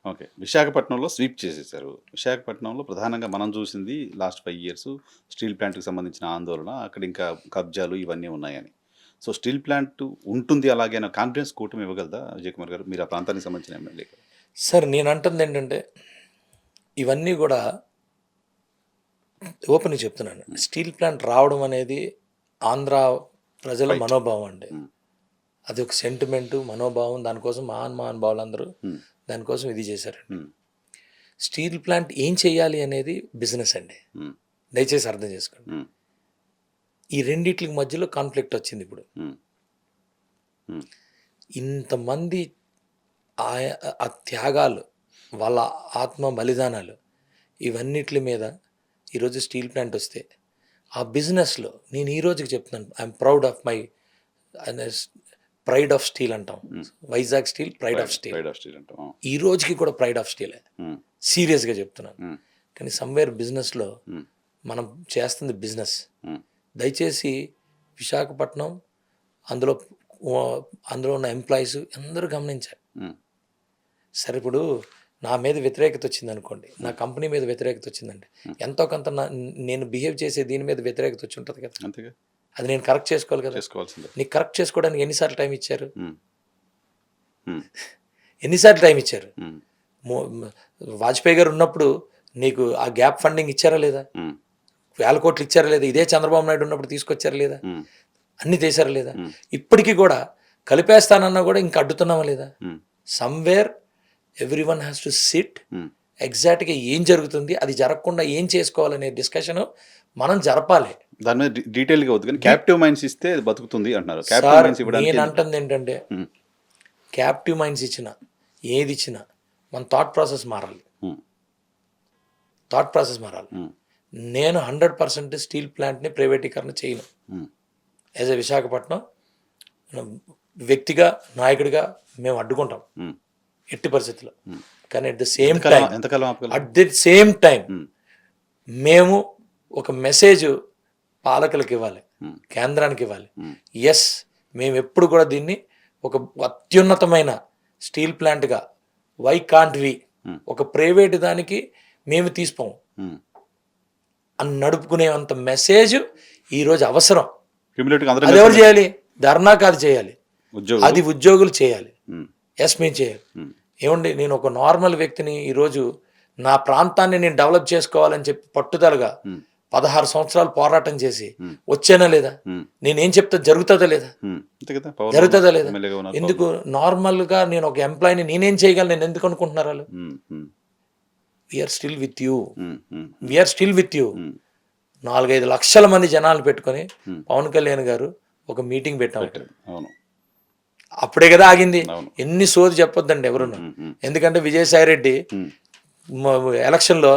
Okay. విశాఖపట్నంలో sweep చేసేసారు. విశాఖపట్నంలో ప్రధానంగా మనం చూసింది లాస్ట్ 5 ఇయర్స్ స్టీల్ ప్లాంట్‌కి సంబంధించిన ఆందోళన. అక్కడ ఇంకా కబ్జాలు ఇవన్నీ ఉన్నాయని. సో, స్టీల్ ప్లాంట్ ఉంటుంది అలాగే అన్న కాన్ఫిడెన్స్ కూటమి ఇవ్వగలదా విజయ్ కుమార్ గారు? మీరు ఆ ప్రాంతానికి సంబంధించిన ఎమ్మెల్యే కదా! సార్ నేనంటుందేంటంటే, ఇవన్నీ గూడా ఓపెన్‌గా చెప్తున్నాను. స్టీల్ ప్లాంట్ రావడం అనేది ఆంధ్ర ప్రజల రైట్. మనోభావం అండి. హ్మ్. అది ఒక సెంటిమెంటు, మనోభావం. దానికోసం మహానుభావులందరూ హ్మ్. దానికోసం ఇది చేశారండి. హ్మ్. స్టీల్ ప్లాంట్ ఏం చేయాలి అనేది బిజినెస్ అండి. హ్మ్. దయచేసి అర్థం చేసుకోండి. హ్మ్. ఈ రెండిట్లకి మధ్యలో కాన్ఫ్లిక్ట్ వచ్చింది ఇప్పుడు. హ్మ్. హ్మ్. ఇంతమంది ఆ త్యాగాలు, వాళ్ళ ఆత్మ బలిదానాలు ఇవన్నిట్లి మీద ఈరోజు స్టీల్ ప్లాంట్ వస్తే, ఆ బిజినెస్‌లో నేను ఈ రోజుకి చెప్తున్నాను. I'm proud of my pride of steel అంటాం. Vizag steel pride of steel. Pride of steel అంటాం. ఈ రోజుకి కూడా ప్రైడ్ ఆఫ్ స్టీలే. హ్మ్. సీరియస్‌గా చెప్తున్నాను. హ్మ్. కానీ సమ్‌వేర్ బిజినెస్‌లో హ్మ్. మనం చేస్తుంది బిజినెస్. హ్మ్. దయచేసి విశాఖపట్నం అందులో అందులో ఉన్న ఎంప్లాయీస్ అందరూ గమనించాలి. హ్మ్. సరే ఇప్పుడు నా మీద వ్యతిరేకత వచ్చిందనుకోండి, నా కంపెనీ మీద వ్యతిరేకత వచ్చిందండి, ఎంతో కొంత నేను బిహేవ్ చేసే దీని మీద వ్యతిరేకత వచ్చి ఉంటుంది కదా. అంతేగా అది నేను కరెక్ట్ చేసుకోవాలి కదా. చేసుకోవాల్సిందే. నీకు కరెక్ట్ చేసుకోవడానికి ఎన్నిసార్లు టైం ఇచ్చారు? హ్మ్. హ్మ్. ఎన్నిసార్లు టైం ఇచ్చారు? హ్మ్. వాజ్పేయి గారు ఉన్నప్పుడు నీకు ఆ గ్యాప్ ఫండింగ్ ఇచ్చారా లేదా? హ్మ్. 1,000 కోట్లు ఇచ్చారా లేదా? ఇదే చంద్రబాబు నాయుడు ఉన్నప్పుడు తీసుకొచ్చారా లేదా? హ్మ్. అన్ని చేశారా లేదా? హ్మ్. ఇప్పటికీ కూడా కలిపేస్తానన్నా కూడా ఇంకా అడ్డుతున్నామా లేదా? హ్మ్. Somewhere everyone has to SIT, హ్మ్. ఎగ్జాక్ట్‌గా ఏం జరుగుతుంది, అది జరగకుండా ఏం చేసుకోవాలనే డిస్కషను మనం జరపాలి. దాని మీద డీటెయిల్‌గా వద్దు కానీ క్యాప్టివ్ మైండ్స్ ఇస్తే అది బతుకుతుంది అంటున్నారు. క్యాప్టివ్ సార్ మైండ్స్ ఇవ్వడానికి నేనంటుంది ఏంటంటే, హ్మ్. క్యాప్టివ్ మైండ్స్ ఇచ్చినా, ఏది ఇచ్చినా మన థాట్ ప్రాసెస్ మారాలి. హ్మ్. థాట్ ప్రాసెస్ మారాలి. హ్మ్. నేను 100% స్టీల్ ప్లాంట్‌ని ప్రైవేటీకరణ చేయను. హ్మ్. యాజ్ ఎ విశాఖపట్నం వ్యక్తిగా, నాయకుడిగా మేము అడ్డుకుంటాం హ్మ్. ఎట్టి పరిస్థితుల్లో. కానీ అట్ ద సేమ్ ఎంతకాలం టైం ఎంతకాలం ఆపగలరు? అట్ ది సేమ్ టైం హ్మ్. మేము ఒక మెసేజ్ పాలకులకు ఇవ్వాలి, హ్మ్. కేంద్రానికి ఇవ్వాలి. హ్మ్. ఎస్, మేము ఎప్పుడు కూడా దీన్ని ఒక అత్యున్నతమైన స్టీల్ ప్లాంట్గా వై కాంట్ వి ఒక ప్రైవేట్ దానికి మేము తీసుకోము హ్మ్. అని నడుపుకునేంత మెసేజ్ ఈరోజు అవసరం. క్యుములేటివ్‌గా అందరం అది కలిసి ఎవరు చేయాలి? ధర్నా కాదు చేయాలి, ఉద్యోగులు. అది ఉద్యోగులు చేయాలి. హ్మ్. ఎస్, మేము చేయాలి. హ్మ్. ఏమండి, నేను ఒక నార్మల్ వ్యక్తిని ఈరోజు నా ప్రాంతాన్ని నేను డెవలప్ చేసుకోవాలని చెప్పి పట్టుదలగా హ్మ్. 16 సంవత్సరాలు పోరాటం చేసి హ్మ్. వచ్చానా లేదా? హ్మ్. నేనేం చెప్తా జరుగుతుందా లేదా? హ్మ్. అంతే కదా! పవర్‌లో జరుగుతుందా ఉన్నారు. లేదా? ఎమ్మెల్యేగా ఉన్నారు. ఎందుకు నార్మల్‌గా నేను ఒక ఎంప్లాయీని నేనేం చేయగలను, నేను ఎందుకు అనుకుంటున్నారు వాళ్ళు? హ్మ్. Hmm. We are still with you, hmm. Hmm. We are still with you. Hmm. 4-5 లక్షల మంది జనాలు పెట్టుకొని హ్మ్. పవన్ కళ్యాణ్ గారు ఒక మీటింగ్ పెట్టాం. పెట్టారు. అవును. అప్పుడే కదా ఆగింది. అవును. ఎన్ని సోది చెప్పొద్దండి ఎవరును. హ్మ్. హ్మ్. ఎందుకంటే విజయసాయి రెడ్డి హ్మ్. ఎలక్షన్లో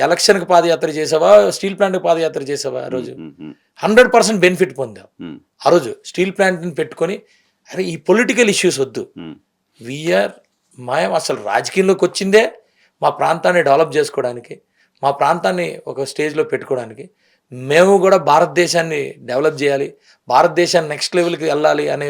ఎలక్షన్కి పాదయాత్ర చేసావా, స్టీల్ ప్లాంట్కి పాదయాత్ర చేసావా? ఆ రోజు హ్మ్. హ్మ్. 100% బెనిఫిట్ పొందాం. హ్మ్. ఆ రోజు స్టీల్ ప్లాంట్ని పెట్టుకొని, అరే ఈ పొలిటికల్ ఇష్యూస్ వద్దు, హ్మ్. వీఆర్ మాయం అసలు రాజకీయంలోకి వచ్చిందే మా ప్రాంతాన్ని డెవలప్ చేసుకోవడానికి, మా ప్రాంతాన్ని ఒక స్టేజ్లో పెట్టుకోవడానికి. మేము కూడా భారతదేశాన్ని డెవలప్ చేయాలి, భారతదేశాన్ని నెక్స్ట్ లెవెల్కి వెళ్ళాలి అనే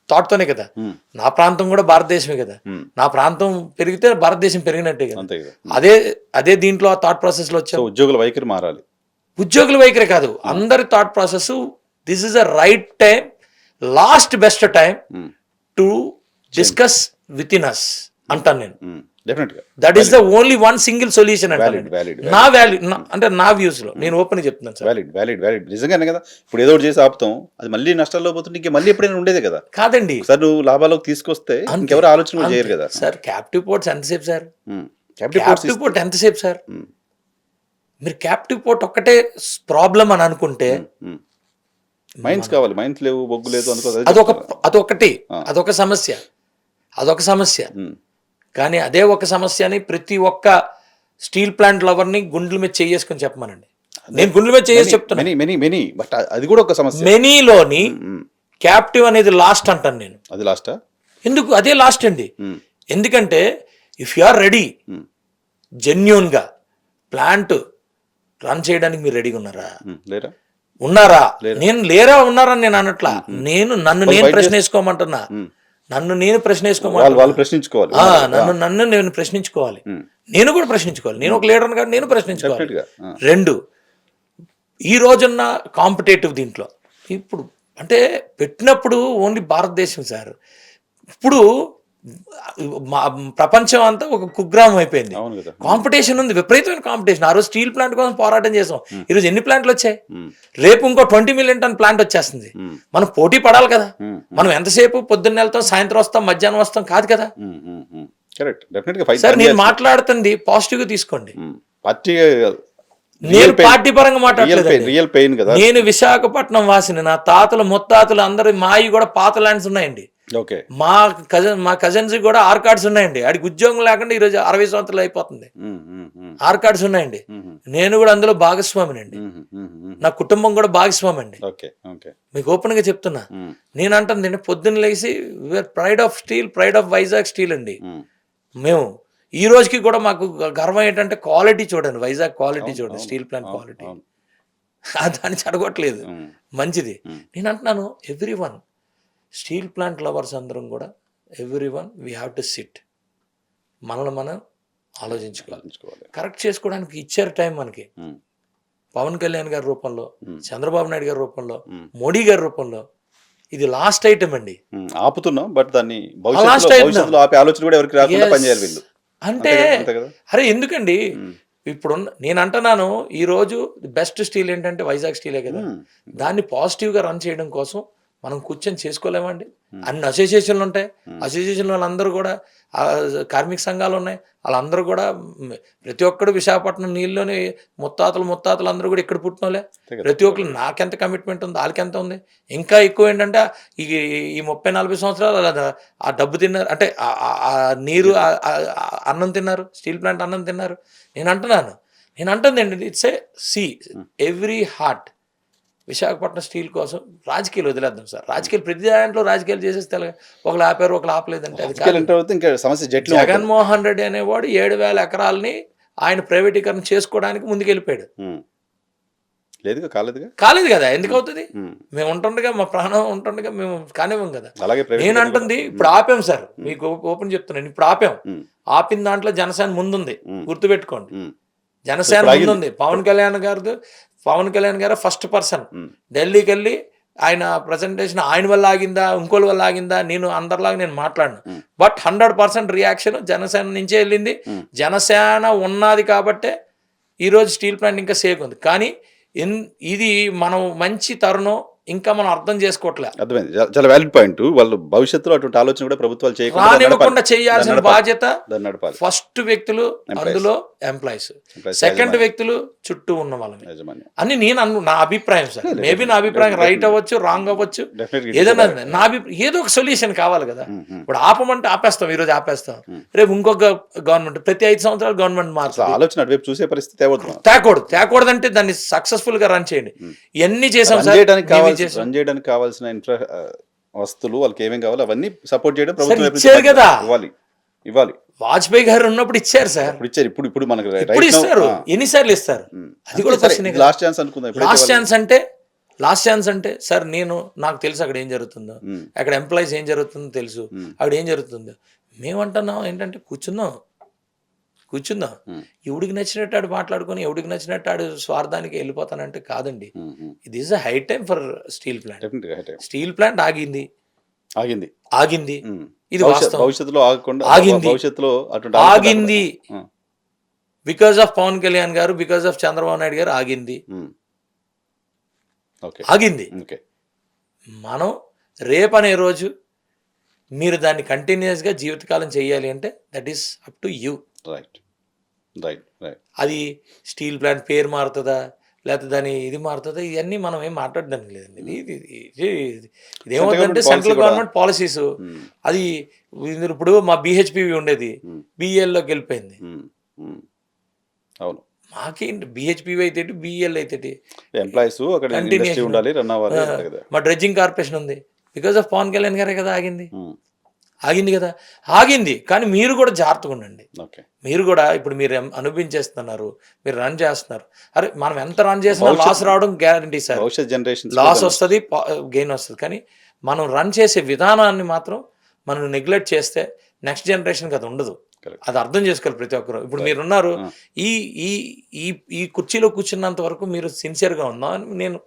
థాట్తోనే కదా. హ్మ్. నా ప్రాంతం కూడా భారతదేశమే కదా. హ్మ్. నా ప్రాంతం పెరిగితే భారతదేశం పెరిగినట్టే కదా. అంతే కదా. అదే అదే దీంట్లో ఆ థాట్ ప్రాసెస్లో సో, వచ్చాం. ఉద్యోగుల వైఖరి మారాలి. ఉద్యోగుల వైఖరి కాదు, అందరి thought process. This is a right time, last best time hmm. To discuss with in us అంటాను నేను. హ్మ్. డెఫినెట్‌గా. That is the only one single solution valid. అంటాను. వ్యాలిడ్. నా వ్యాలిడ్. వాల్యూ అంటే నా వ్యూస్లో నేను ఓపెన్గా చెప్తున్నాను సార్. వ్యాలిడ్. వ్యాలిడ్. వ్యాలిడ్. నిజంగానే కదా! ఇప్పుడు ఏదో ఒకటి చేసి ఆపుతాం. అది మళ్ళీ నష్టాల్లో పోతుంటే ఇంక మళ్ళీ ఎప్పుడైనా ఉండేదే కదా! కాదండి, ఒకసారి నువ్వు లాభాల్లోకి తీసుకొస్తే అంతే ఇంకెవరు ఆలోచన కూడా చేయరు అంతే కదా! సార్. క్యాప్టివ్ పోర్ట్స్ ఎంతసేపు సార్? హ్మ్. క్యాపిటల్ పోర్ట్స్ క్యాప్టివ్ ఇస్తే పోర్ట్ ఎంతసేపు సార్? హ్మ్. మీరు క్యాప్టివ్ పోర్ట్ ఒక్కటే ప్రాబ్లం అని అనుకుంటే, హ్మ్. హ్మ్. మైన్స్ మనం కావాలి. మైన్స్ లేవు, బొగ్గు లేదు. అందుకో అదే అదొక చెప్తున్నా. అదొకటి ఆ! అదొక సమస్య, అదొక సమస్య. హ్మ్. కానీ అదే ఒక సమస్యని ప్రతి ఒక్క స్టీల్ ప్లాంట్ లవర్ని గుండెల మీద చేసుకొని చెప్పమనండి. అదే నేను గుండెల మీద చేసి మెనీ, చెప్తున్నా. Many, many, many. బట్ అది కూడా ఒక సమస్య. మెనీలోని హ్మ్. హ్మ్. క్యాప్టివ్ అనేది లాస్ట్ అంటాను నేను. అది లాస్టా? ఎందుకు అదే లాస్ట్ అండి? హ్మ్. ఎందుకంటే ఇఫ్ యు ఆర్ రెడీ హ్మ్. జెన్యూన్గా ప్లాంట్ రన్ చేయడానికి మీరు రెడీగా ఉన్నారా? హ్మ్. లేరా? ఉన్నారా? లేరా? నేను లేరా ఉన్నారని నేను అనట్లా. హ్మ్. హ్మ్. నన్ను వాళ్ళు నేను ఫైట్ ప్రశ్న చేస్తూ వేసుకోమంటున్నా. హ్మ్. నన్ను నేను ప్రశ్న వాళ్ళు వేసుకోమంటున్నా. వాళ్ళు ప్రశ్నించుకోవాలి. నన్ను నేను ప్రశ్నించుకోవాలి. ఉమ్. నేను కూడా ప్రశ్నించుకోవాలి. నేను ఒక లీడర్ని కాబట్టి నేను ప్రశ్నించుకోవాలి. డెఫినెట్గా. 2, ఈ రోజున్న కాంపిటేటివ్ దీంట్లో ఇప్పుడు అంటే పెట్టినప్పుడు ఓన్లీ భారతదేశం సార్. ఇప్పుడు ప్రపంచం అంతా ఒక కుగ్రామం అయిపోయింది. అవును కదా. కాంపిటీషన్ ఉంది, విపరీతమైన కాంపిటీషన్. ఆ రోజు స్టీల్ ప్లాంట్ కోసం పోరాటం చేసాం. ఈరోజు ఎన్ని ప్లాంట్లు వచ్చాయి? ఉమ్. రేపు ఇంకో 20 మిలియన్ టన్ ప్లాంట్ వచ్చేస్తుంది. ఉమ్. మనం పోటీ పడాలి కదా. ఉమ్. మనం ఎంతసేపు పొద్దున్న వెళ్తాం, సాయంత్రం వస్తాం, మధ్యాహ్నం వస్తాం కాదు కదా. కరెక్ట్. డెఫినెట్గా ఫైట్. సార్ నేను మాట్లాడుతుంది పాజిటివ్గా తీసుకోండి. పార్టీ నేను పార్టీ పరంగా మాట్లాడలేదు. రియల్ పెయిన్ కదా. నేను విశాఖపట్నం వాసిని. నా తాతలు ముత్తాతలు అందరు మాయి కూడా పాత ల్యాండ్స్ ఉన్నాయండి. ఓకే. మా కజిన్స్ కూడా ఆర్ కార్డ్స్ ఉన్నాయండి. ఆడికి ఉద్యోగం లేకుండా ఈరోజు 60 సంవత్సరాలు అయిపోతుంది. ఆర్ కార్డ్స్ ఉన్నాయండి. నేను కూడా అందులో భాగస్వామినండి. నా కుటుంబం కూడా భాగస్వామి అండి. ఓకే. ఓకే. మీకు ఓపెన్ గా చెప్తున్నా. నేను అంటుంది పొద్దున్న లేచి pride of steel, pride of Vizag steel అండి. మేము ఈ రోజుకి కూడా మాకు గర్వం ఏంటంటే క్వాలిటీ చూడండి, వైజాగ్ క్వాలిటీ చూడండి, స్టీల్ ప్లాంట్ క్వాలిటీ. దాన్ని చెడగొట్టలేదు, మంచిది. నేను అంటున్నాను ఎవ్రీవన్ స్టీల్ ప్లాంట్ లవర్స్ అందరం కూడా everyone we have to SIT, మనల్ని మనం ఆలోచించుకోవాలి. కరెక్ట్ చేసుకోవడానికి ఇచ్చారు టైం మనకి. పవన్ కళ్యాణ్ గారి రూపంలో, చంద్రబాబు నాయుడు గారి రూపంలో, మోడీ గారి రూపంలో. ఇది లాస్ట్ ఐటమ్ అండి. ఆపుతున్నాం, బట్ దాన్ని భవిష్యత్తులో ఆపే ఆలోచన కూడా ఎవరికి రాకుండా పనిచేయాలి వీళ్ళు. అంటే అరే ఎందుకండి ఇప్పుడు నేను అంటున్నాను, ఈరోజు బెస్ట్ స్టీల్ ఏంటంటే వైజాగ్ స్టీలే కదా. దాన్ని పాజిటివ్గా రన్ చేయడం కోసం మనం కూర్చొని చేసుకోలేమండి. అన్ని అసోసియేషన్లు ఉంటాయి. అసోసియేషన్ వాళ్ళందరూ కూడా, కార్మిక సంఘాలు ఉన్నాయి, వాళ్ళందరూ కూడా ప్రతి ఒక్కడు విశాఖపట్నం నీళ్ళలోని ముత్తాతలు అందరూ కూడా ఇక్కడ పుట్టినోలే. ప్రతి ఒక్కరు నాకెంత కమిట్మెంట్ ఉంది, వాళ్ళకెంత ఉంది. ఇంకా ఎక్కువ ఏంటంటే ఈ 30-40 సంవత్సరాలు ఆ డబ్బు తిన్నారు, అంటే ఆ నీరు అన్నం తిన్నారు, స్టీల్ ప్లాంట్ అన్నం తిన్నారు. నేను అంటుంది ఏంటంటే it's A see every heart. Visakhapatnam steel కోసం రాజకీయాలు వదిలేద్దాం సార్. రాజకీయాలు ప్రతి దాంట్లో రాజకీయాలు చేసేస్తే ఒకళ్ళు ఆపారు, ఒకళ్ళు ఆపలేదంటే అది కాదు. జగన్మోహన్ రెడ్డి అనేవాడు 7,000 ఎకరాలని ఆయన ప్రైవేటీకరణ చేసుకోవడానికి ముందుకెళ్ళిపోయాడు. కాలేదు కదా. ఎందుకు అవుతుంది? మేము ఉంటుండగా, మా ప్రాణం ఉంటుండగా మేము కానివ్వం కదా. నేను అంటుంది ఇప్పుడు ఆపాం సార్, మీకు ఓపెన్ చెప్తున్నాను, ఇప్పుడు ఆపిన దాంట్లో జనసేన ముందుంది, గుర్తుపెట్టుకోండి. జనసేన ముందుంది. పవన్ కళ్యాణ్ గారు ఫస్ట్ పర్సన్ ఢిల్లీకి వెళ్ళి ఆయన ప్రజెంటేషన్ ఆయన వల్ల ఆగిందా, ఇంకోళ్ళ వల్ల ఆగిందా, నేను అందరిలాగా నేను మాట్లాడను. బట్ 100% రియాక్షన్ జనసేన నుంచే వెళ్ళింది. జనసేన ఉన్నది కాబట్టే ఈరోజు స్టీల్ ప్లాంట్ ఇంకా సేఫ్ ఉంది. కానీ ఇది మనం మంచి తరుణం ఇంకా మనం అర్థం చేసుకోవట్లే. అర్థమైంది. చాలా వ్యాలిడ్ పాయింట్. వాళ్ళు భవిష్యత్తులో అటువంటి ఆలోచన కూడా ప్రభుత్వాలు చేయకుండా చేయాల్సిన బాధ్యత ఫస్ట్ వ్యక్తులు, అందులో ఎంప్లాయీస్, సెకండ్ వ్యక్తులు చుట్టూ ఉన్న వాళ్ళని అని నేను నా అభిప్రాయం సార్. మేబీ నా అభిప్రాయం రైట్ అవ్వచ్చు, రాంగ్ అవ్వచ్చు, ఏదైనా నా అభిప్రాయం. ఏదో ఒక సొల్యూషన్ కావాలి కదా. ఇప్పుడు ఆపమంటే ఆపేస్తాం, ఈ రోజు ఆపేస్తాం, రేపు ఇంకొక గవర్నమెంట్, ప్రతి 5 సంవత్సరాలు గవర్నమెంట్ మారుతుంది. ఆలోచన అటువైపు చూసే పరిస్థితి తేకూడదంటే దాన్ని సక్సెస్ఫుల్ గా రన్ చేయండి. ఇవన్నీ చేసాం సార్. రన్ చేయడానికి కావాల్సిన వస్తువులు వాళ్ళకి ఏమేమి కావాలి అవన్నీ సపోర్ట్ చేయడం ఇచ్చారు కదా. ఇవ్వాలి. వాజ్పేయి గారు ఉన్నప్పుడు ఇచ్చారు సార్. ఇప్పుడు మనకు ఇస్తారు. ఎన్నిసార్లు ఇస్తారు? అది కూడా లాస్ట్ ఛాన్స్ అనుకుందాం. లాస్ట్ ఛాన్స్ అంటే సార్ నాకు తెలుసు అక్కడ ఏం జరుగుతుందో, అక్కడ ఎంప్లాయీస్ ఏం జరుగుతుందో తెలుసు, అక్కడ ఏం జరుగుతుందో. మేమంటున్నాం ఏంటంటే కూర్చుందాం, ఎవడికి నచ్చినట్టు ఆడు మాట్లాడుకొని, ఎవడికి నచ్చినట్టు ఆడు స్వార్థానికి వెళ్ళిపోతానంటే కాదండి. ఇది is high time for steel plant. Steel plant ఆగింది. ఇది భవిష్యత్తులో ఆగింది బికాస్ ఆఫ్ పవన్ కళ్యాణ్ గారు, బికాస్ ఆఫ్ చంద్రబాబు నాయుడు గారు ఆగింది. మనం రేపనే రోజు మీరు దాన్ని కంటిన్యూస్గా జీవితకాలం చేయాలి అంటే that is up to you. అది స్టీల్ ప్లాంట్ పేరు మారుతుందా, లేకపోతే దాని ఇది మారుతుందా, ఇవన్నీ మనం ఏం మాట్లాడడానికి లేదండి. ఇదేమవుతుందంటే సెంట్రల్ గవర్నమెంట్ పాలసీస్. అది ఇప్పుడు మా BHPV ఉండేది, BELలోకి వెళ్ళిపోయింది. మాకేంటి BHPV అయితే BEL అయితే మా డ్రెడ్జింగ్ కార్పొరేషన్ ఉంది. బికాస్ ఆఫ్ పవన్ కళ్యాణ్ గారే కదా ఆగింది. కానీ మీరు కూడా జాగ్రత్తగా ఉండండి. మీరు కూడా ఇప్పుడు మీరు అనుభవించేస్తున్నారు, మీరు రన్ చేస్తున్నారు. అరే మనం ఎంత రన్ చేసినా లాస్ రావడం గ్యారంటీ సార్. లాస్ వస్తుంది, గెయిన్ వస్తుంది. కానీ మనం రన్ చేసే విధానాన్ని మాత్రం మనం నెగ్లెక్ట్ చేస్తే నెక్స్ట్ జనరేషన్కి అది ఉండదు. Correct. అది అర్థం చేసుకోవాలి ప్రతి ఒక్కరు. ఇప్పుడు మీరున్నారు, ఈ ఈ ఈ ఈ కుర్చీలో కూర్చున్నంత వరకు మీరు సిన్సియర్గా ఉందా అని నేను,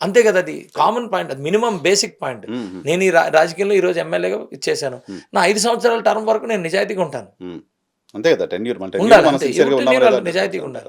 అంతే కదా, అది కామన్ పాయింట్, అది మినిమం బేసిక్ పాయింట్. నేను ఈ రాజకీయంలో ఈరోజు ఎమ్మెల్యేగా ఇచ్చేసాను, నా 5 సంవత్సరాల టర్మ్ వరకు నేను నిజాయితీగా ఉంటాను. అంతే కదా, 10 year ఉండాలి, మనం అంతే. సిన్సియర్గా ఎవరి ఉన్నాం tenure లేదా వాళ్ళకి నిజాయితీగా ఉండాలి.